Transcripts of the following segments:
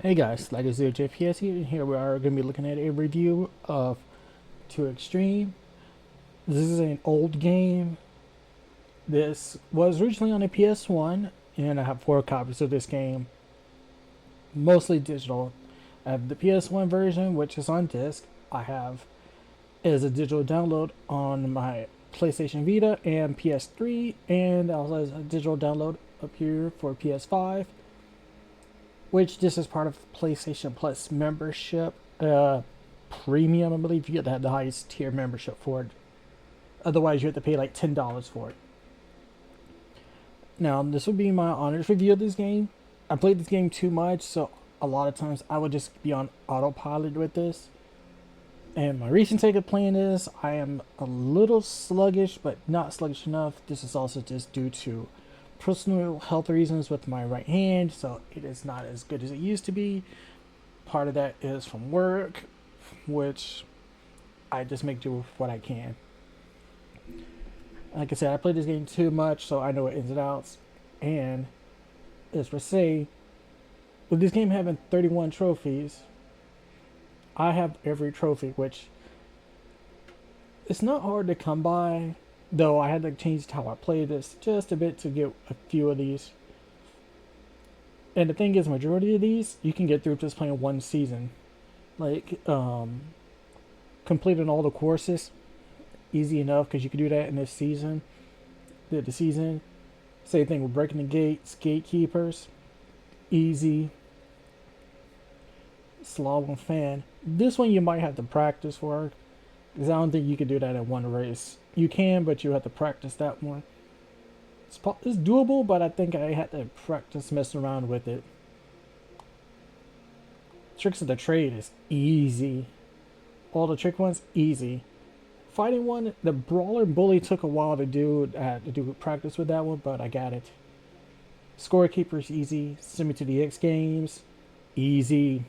Hey guys, like it's JPS here, and here we are going to be looking at a review of 2xtreme. This is an old game. This was originally on a PS1, and I have 4 copies of this game, mostly digital. I have the PS1 version, which is on disc. I have as a digital download on my PlayStation Vita and PS3, and also as a digital download up here for PS5, which this is part of PlayStation Plus membership. Premium, I believe you get to have the highest tier membership for it. Otherwise, you have to pay like $10 for it. Now, this will be my honest review of this game. I played this game too much, so a lot of times I would just be on autopilot with this. And my recent take of playing this, I am a little sluggish, but not sluggish enough. This is also just due to personal health reasons with my right hand, so it is not as good as it used to be. Part of that is from work, which I just make do with what I can. Like I said, I played this game too much, so I know it ins and outs. And as for say, with this game having 31 trophies, I have every trophy, which it's not hard to come by. Though I had to change how I play this just a bit to get a few of these. And the thing is, majority of these you can get through just playing one season. Like completing all the courses, easy enough because you can do that in this season. Did the season. Same thing with breaking the gates, gatekeepers, easy. Slalom fan. This one you might have to practice for, because I don't think you can do that in one race. You can, but you have to practice that one. It's doable, but I think I had to practice messing around with it. Tricks of the trade is easy. All the trick ones, easy. Fighting one, the brawler bully took a while to do. I had to do practice with that one, but I got it. Scorekeeper's easy. Send me to the X Games, easy.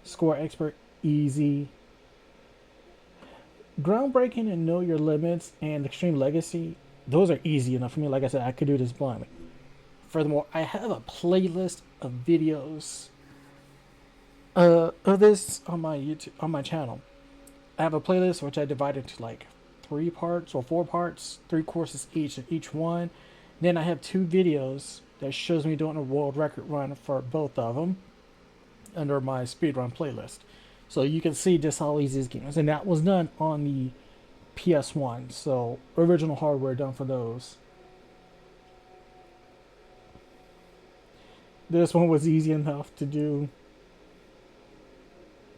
Score expert, easy. Groundbreaking and know your limits and extreme legacy, those are easy enough for me. Like I said, I could do this blindly. Furthermore, I have a playlist of videos of this on my YouTube, on my channel. I have a playlist which I divided into like 3 parts or 4 parts, 3 courses each, and each one. Then I have 2 videos that shows me doing a world record run for both of them under my speedrun playlist. So you can see just how easy this game is. And that was done on the PS1. So original hardware done for those. This one was easy enough to do.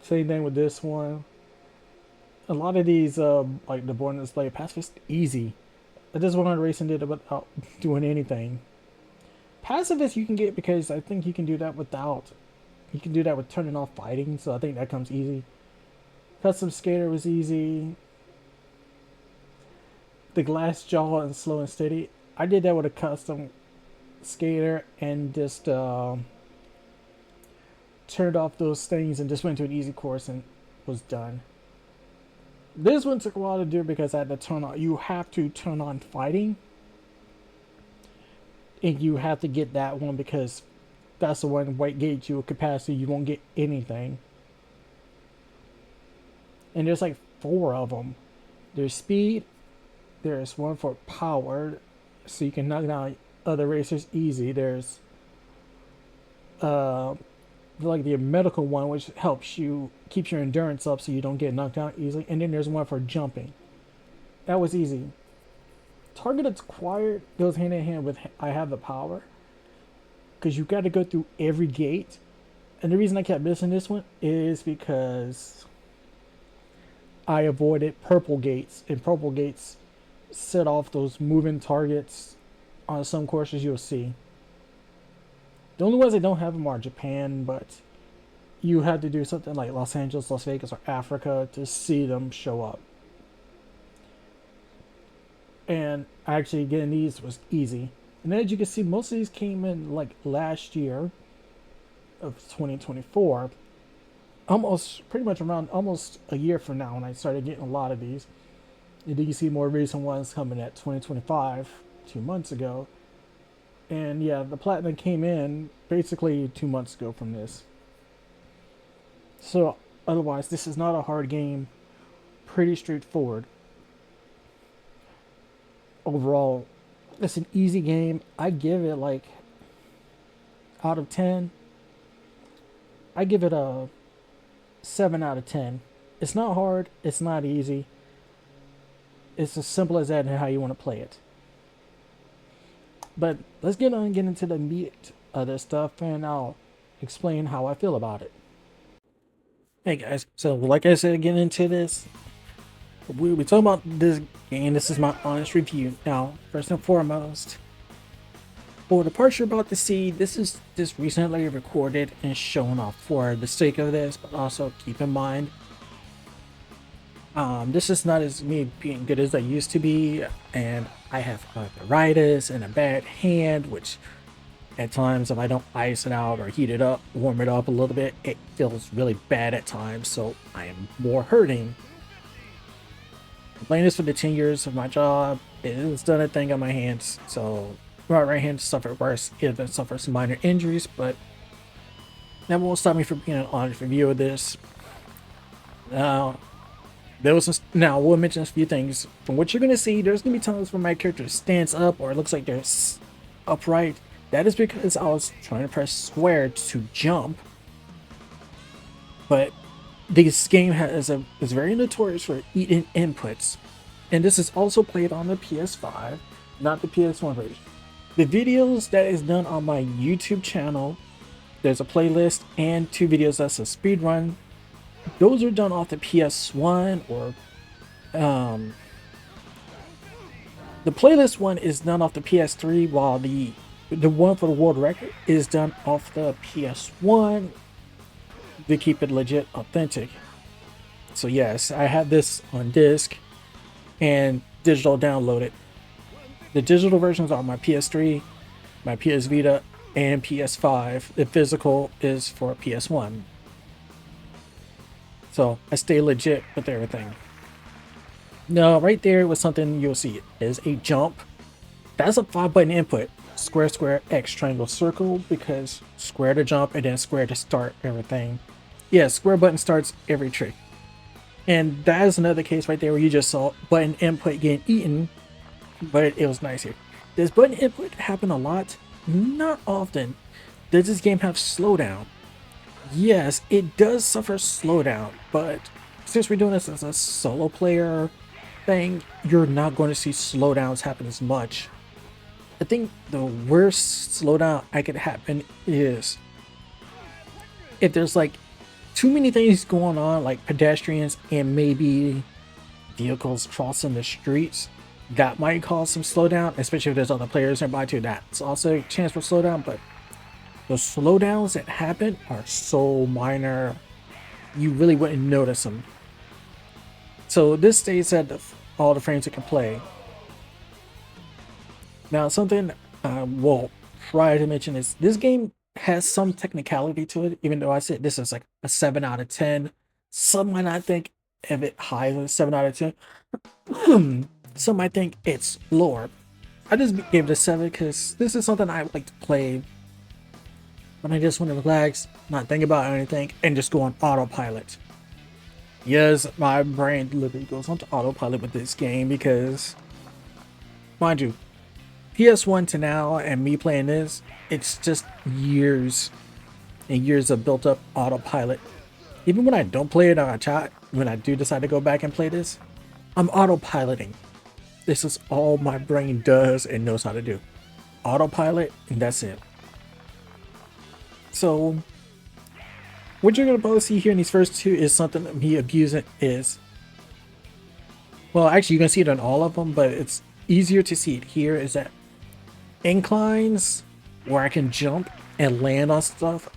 Same thing with this one. A lot of these, like the Born Display Pacifist, easy. I just went on racing did it without doing anything. Pacifist you can get because I think you can do that without. You can do that with turning off fighting, so I think that comes easy. Custom Skater was easy. The Glass Jaw and Slow and Steady, I did that with a custom skater and just turned off those things and just went to an easy course and was done. This one took a while to do because I had to turn on. You have to turn on fighting, and you have to get that one because that's the one white gauge you capacity. You won't get anything, and there's like 4 of them. There's speed. There's one for power, so you can knock down other racers easy. There's like the medical one, which helps you keeps your endurance up so you don't get knocked out easily. And then there's one for jumping. That was easy. Target acquired goes hand in hand with I have the power, because you got to go through every gate. And the reason I kept missing this one is because I avoided purple gates, and purple gates set off those moving targets on some courses you'll see. The only ones that don't have them are Japan, but you had to do something like Los Angeles, Las Vegas, or Africa to see them show up. And actually getting these was easy. And as you can see, most of these came in like last year of 2024. Almost pretty much around almost a year from now when I started getting a lot of these. And then you see more recent ones coming at 2025, 2 months ago. And yeah, the platinum came in basically 2 months ago from this. So otherwise, this is not a hard game. Pretty straightforward. Overall, it's an easy game. I give it like out of 10. I give it a 7 out of 10. It's not hard. It's not easy. It's as simple as that and how you want to play it. But let's get into the meat of this stuff, and I'll explain how I feel about it. Hey guys, so like I said, getting into this, we talking about this game. This is my honest review. Now, first and foremost, for the parts you're about to see, this is just recently recorded and shown off for the sake of this, but also keep in mind, this is not as me being good as I used to be, and I have arthritis and a bad hand, which at times if I don't ice it out or heat it up, warm it up a little bit, it feels really bad at times, so I am more hurting. I'm playing this for the 10 years of my job. It's done a thing on my hands, so my right hand suffered worse. It suffered some minor injuries, but that won't stop me from being an honest review of this. Now, now we'll mention a few things. From what you're gonna see, there's gonna be times where my character stands up or it looks like they're upright. That is because I was trying to press square to jump. But this game is very notorious for eating inputs, and this is also played on the PS5, not the PS1 version. The videos that is done on my YouTube channel, there's a playlist and 2 videos that's a speed run. Those are done off the PS1, or the playlist one is done off the PS3, while the one for the world record is done off the PS1 to keep it legit authentic. So yes, I have this on disc and digital downloaded. The digital versions are my PS3, my PS Vita, and PS5. The physical is for PS1. So I stay legit with everything. Now, right there was something you'll see is a jump. That's a 5-button input. Square, square, X, triangle, circle, because square to jump and then square to start everything. Yeah, square button starts every trick. And that is another case right there where you just saw button input getting eaten, but it was nice here. Does button input happen a lot? Not often. Does this game have slowdown? Yes, it does suffer slowdown, but since we're doing this as a solo player thing, you're not going to see slowdowns happen as much. I think the worst slowdown I could happen is if there's like too many things going on, like pedestrians and maybe vehicles crossing the streets. That might cause some slowdown, especially if there's other players nearby too. That's also a chance for slowdown, but the slowdowns that happen are so minor, you really wouldn't notice them. So this stays at all the frames it can play. Now, something well, prior to mention is this game has some technicality to it, even though I said this is like a 7 out of 10. Some might not think of it higher than 7 out of 10. Some might think it's lower. I just gave it a 7 because this is something I like to play when I just want to relax, not think about anything, and just go on autopilot. Yes, my brain literally goes on autopilot with this game because, mind you, PS1 to now and me playing this, it's just years and years of built up autopilot. Even when I don't play it on a chat, when I do decide to go back and play this, I'm autopiloting. This is all my brain does and knows how to do. Autopilot, and that's it. So what you're gonna probably see here in these first 2 is something that me abusing is, well, actually you're gonna see it on all of them, but it's easier to see it here, is that inclines where I can jump and land on stuff,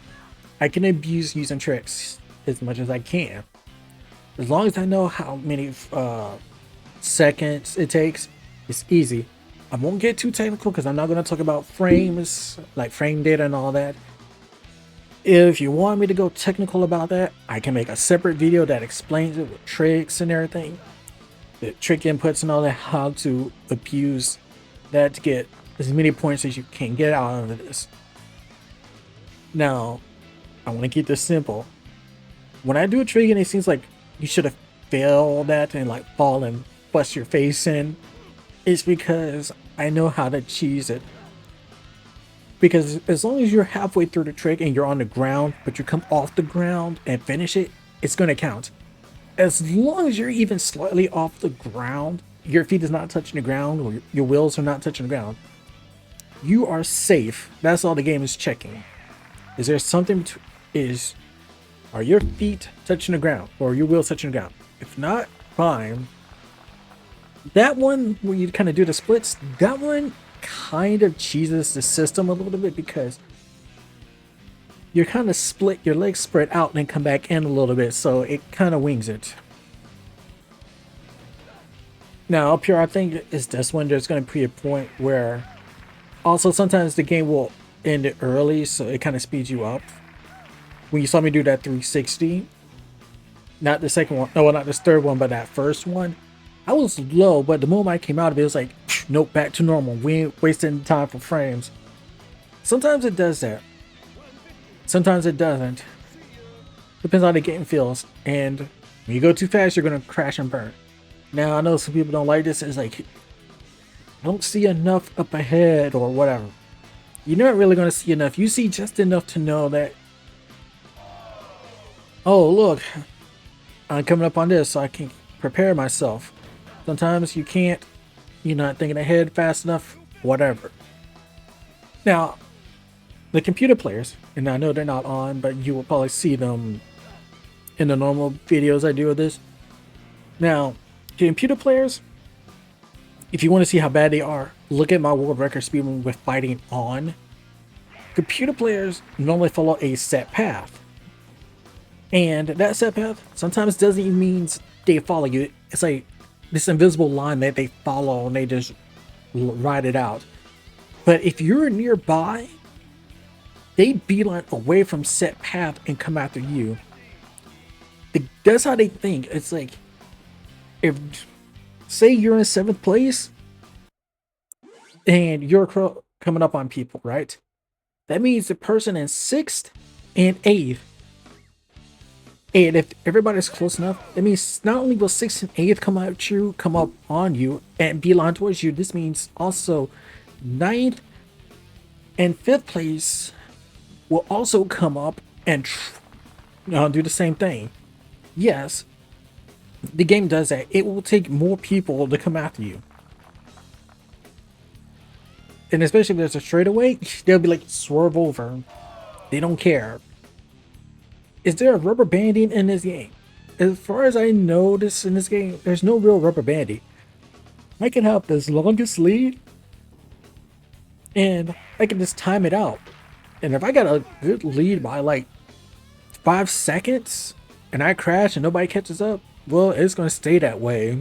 I can abuse using tricks as much as I can. As long as I know how many seconds it takes, it's easy. I won't get too technical because I'm not going to talk about frames, like frame data and all that. If you want me to go technical about that, I can make a separate video that explains it with tricks and everything, the trick inputs and all that, how to abuse that to get as many points as you can get out of this. Now, I want to keep this simple. when I do a trick and it seems like you should have failed that and like fall and bust your face in, it's because I know how to cheese it. Because as long as you're halfway through the trick and you're on the ground, but you come off the ground and finish it, it's gonna count. As long as you're even slightly off the ground, your feet is not touching the ground or your wheels are not touching the ground, you are safe. That's all the game is checking. Is there something to, is are your feet touching the ground or your wheels touching the ground? If not, fine. That one where you kind of do the splits, that one kind of cheeses the system a little bit because you're kind of split, your legs spread out and then come back in a little bit, so it kind of wings it. Now up here, I think is this one. There's going to be a point where also sometimes the game will end it early, so it kind of speeds you up. When you saw me do that 360, not the second one, no, not this third one, but that first one, I was low, but the moment I came out of it, it was like, nope, back to normal. We ain't wasting time for frames. Sometimes it does that. Sometimes it doesn't. Depends on how the game feels. And when you go too fast, you're going to crash and burn. Now, I know some people don't like this. It's like, I don't see enough up ahead or whatever. You're not really going to see enough. You see just enough to know that, oh, look, I'm coming up on this, so I can prepare myself. Sometimes you can't, you're not thinking ahead fast enough, whatever. Now, the computer players, and I know they're not on, but you will probably see them in the normal videos I do of this. Now, computer players, if you want to see how bad they are, look at my world record speed with fighting on. Computer players normally follow a set path. And that set path sometimes doesn't even mean they follow you. It's like this invisible line that they follow and they just ride it out. But if you're nearby, they beeline away from set path and come after you. That's how they think. It's like, if, say you're in 7th place and you're coming up on people, right? That means the person in 6th and 8th, and if everybody's close enough, that means not only will 6th and 8th come up on you and beeline towards you, this means also 9th and 5th place will also come up and do the same thing. Yes, the game does that. It will take more people to come after you. And especially if there's a straightaway, they'll be like, swerve over. They don't care. Is there a rubber banding in this game? As far as I know, in this game, there's no real rubber banding. I can have this longest lead, and I can just time it out. And if I got a good lead by like 5 seconds, and I crash and nobody catches up, well, it's gonna stay that way.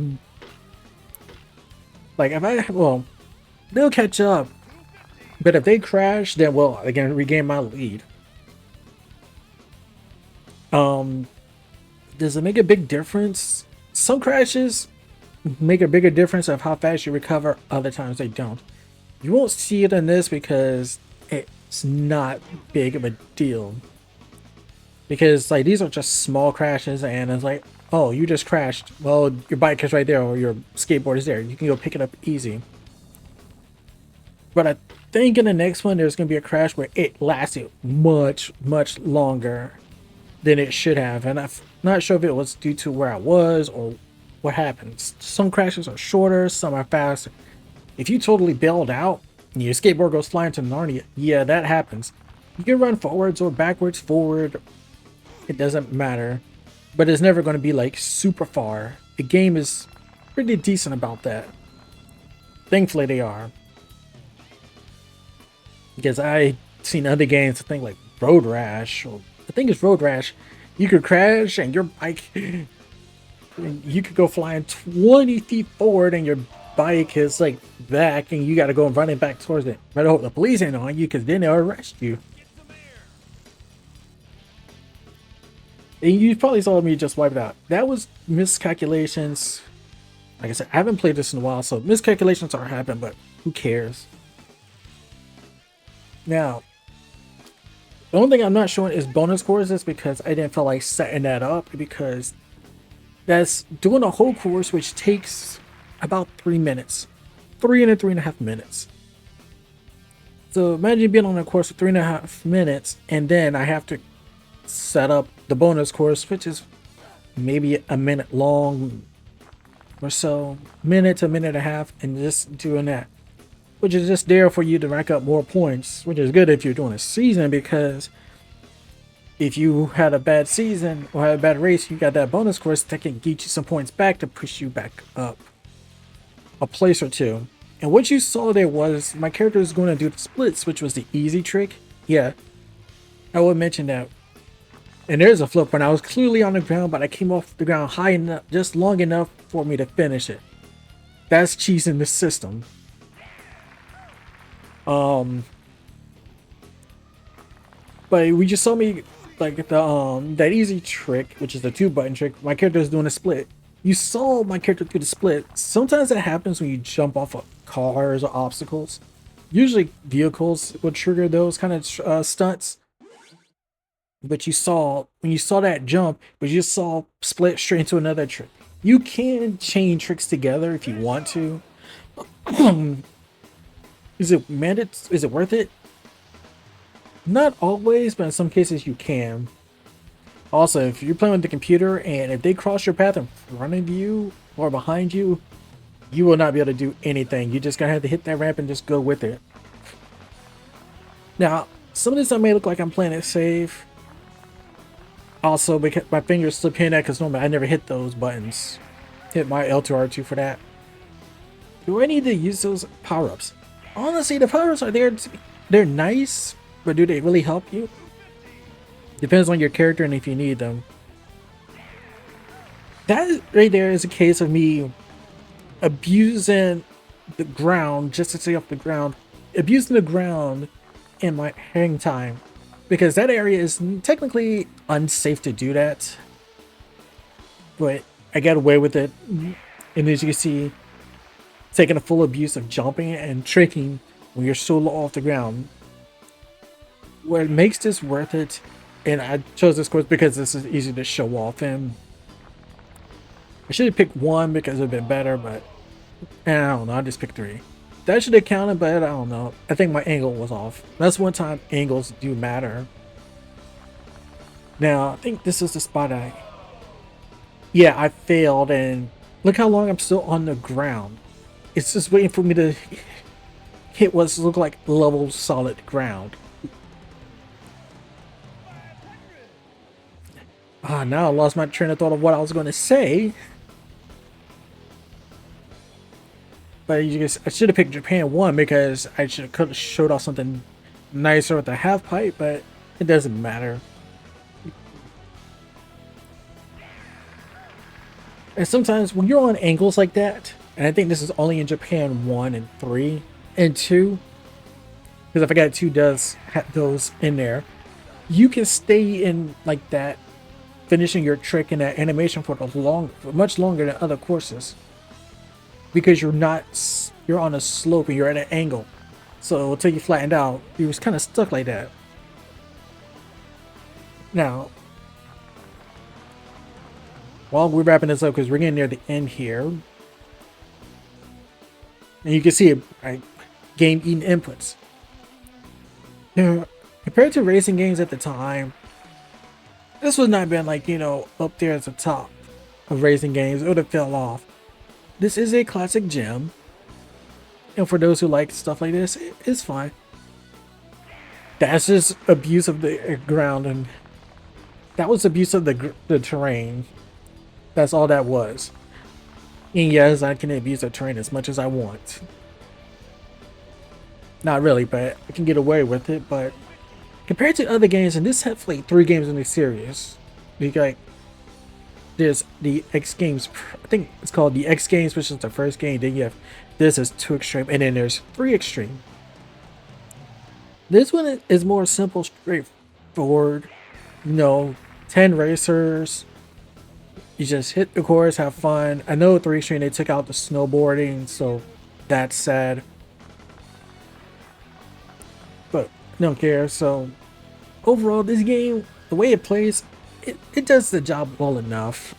Like well, they'll catch up, but if they crash, then well, I can regain my lead. Does it make a big difference? Some crashes make a bigger difference of how fast you recover. Other times they don't. You won't see it in this because it's not big of a deal. Because like these are just small crashes, and it's like, oh, you just crashed. Well, your bike is right there, or your skateboard is there. You can go pick it up easy. But I think in the next one, there's gonna be a crash where it lasted much, much longer than it should have, and I'm not sure if it was due to where I was or what happened. Some crashes are shorter, some are faster. If you totally bailed out and your skateboard goes flying to Narnia, yeah, that happens. You can run forwards or backwards, forward, it doesn't matter, but it's never going to be like super far. The game is pretty decent about that. Thankfully they are. Because I've seen other games, I think like Road Rash, or I think it's Road Rash, you could crash and your bike, you could go flying 20 feet forward and your bike is like back and you got to go running back towards it. Better hope the police ain't on you, because then they'll arrest you. And you probably saw me just wipe it out. That was miscalculations. Like I said, I haven't played this in a while, so miscalculations are happening, but who cares? Now, The only thing I'm not showing is bonus courses because I didn't feel like setting that up, because that's doing a whole course which takes about 3 minutes, 3.5 minutes. So imagine being on a course for 3.5 minutes, and then I have to set up the bonus course, which is maybe a minute long or so, minute to minute and a half, and just doing that, which is just there for you to rack up more points, which is good if you're doing a season, because if you had a bad season or had a bad race, you got that bonus course that can get you some points back to push you back up a place or two. And what you saw there was my character was going to do the splits, which was the easy trick. Yeah, I would mention that. And there's a flip when I was clearly on the ground, but I came off the ground high enough, just long enough for me to finish it. That's cheesing the system. But we just saw me like the that easy trick, which is the 2 button trick. My character is doing a split. You saw my character do the split. Sometimes that happens when you jump off of cars or obstacles. Usually vehicles will trigger those kind of stunts. But you saw, when you saw that jump, but you just saw split straight into another trick. You can chain tricks together if you want to. Is it mandate? Is it worth it? Not always, but in some cases you can. Also, if you're playing with the computer and if they cross your path in front of you or behind you, you will not be able to do anything. You're just gonna have to hit that ramp and just go with it. Now, some of this I may look like I'm playing it safe. Also, because my fingers slip in that, because normally I never hit those buttons. Hit my L2 R2 for that. Do I need to use those power-ups? Honestly, the power-ups are there. They're nice, but do they really help you? Depends on your character and if you need them. That right there is a case of me abusing the ground just to stay off the ground. Abusing the ground in my hang time. Because that area is technically unsafe to do that. But I got away with it. And as you can see, taking a full abuse of jumping and tricking when you're so low off the ground. What makes this worth it, and I chose this course because this is easy to show off in. I should have picked 1 because it would have been better, but I don't know, I just picked 3. That should have counted, but I don't know. I think my angle was off. That's one time angles do matter. Now, I think this is the spot yeah, I failed, and look how long I'm still on the ground. It's just waiting for me to hit what look like level solid ground. Now I lost my train of thought of what I was going to say. But you guys, I should have picked Japan 1 because I could have showed off something nicer with the half pipe, but it doesn't matter. And sometimes when you're on angles like that, and I think this is only in Japan 1 and 3 and 2, because I forgot 2 does have those in there, you can stay in like that, finishing your trick in that animation for much longer than other courses, because you're on a slope and you're at an angle. So until you flattened out, you was kind of stuck like that. Now, while we're wrapping this up, because we're getting near the end here, and you can see it, right? Game eating inputs. Now, compared to racing games at the time, this would not been like, you know, up there at the top of racing games. It would have fell off. This is a classic gem, and for those who like stuff like this, it's fine. That's just abuse of the ground, and that was abuse of the terrain. That's all that was. And yes, I can abuse the terrain as much as I want. Not really, but I can get away with it. But compared to other games, and this had like 3 games in the series. Like, there's the X Games, I think it's called the X Games, which is the first game. Then you have this is 2xtreme, and then there's 3xtreme. This one is more simple, straightforward. You know, 10 racers. You just hit the course, have fun. I know 3xtreme they took out the snowboarding, so that's sad. But I don't care. So overall, this game, the way it plays, it does the job well enough.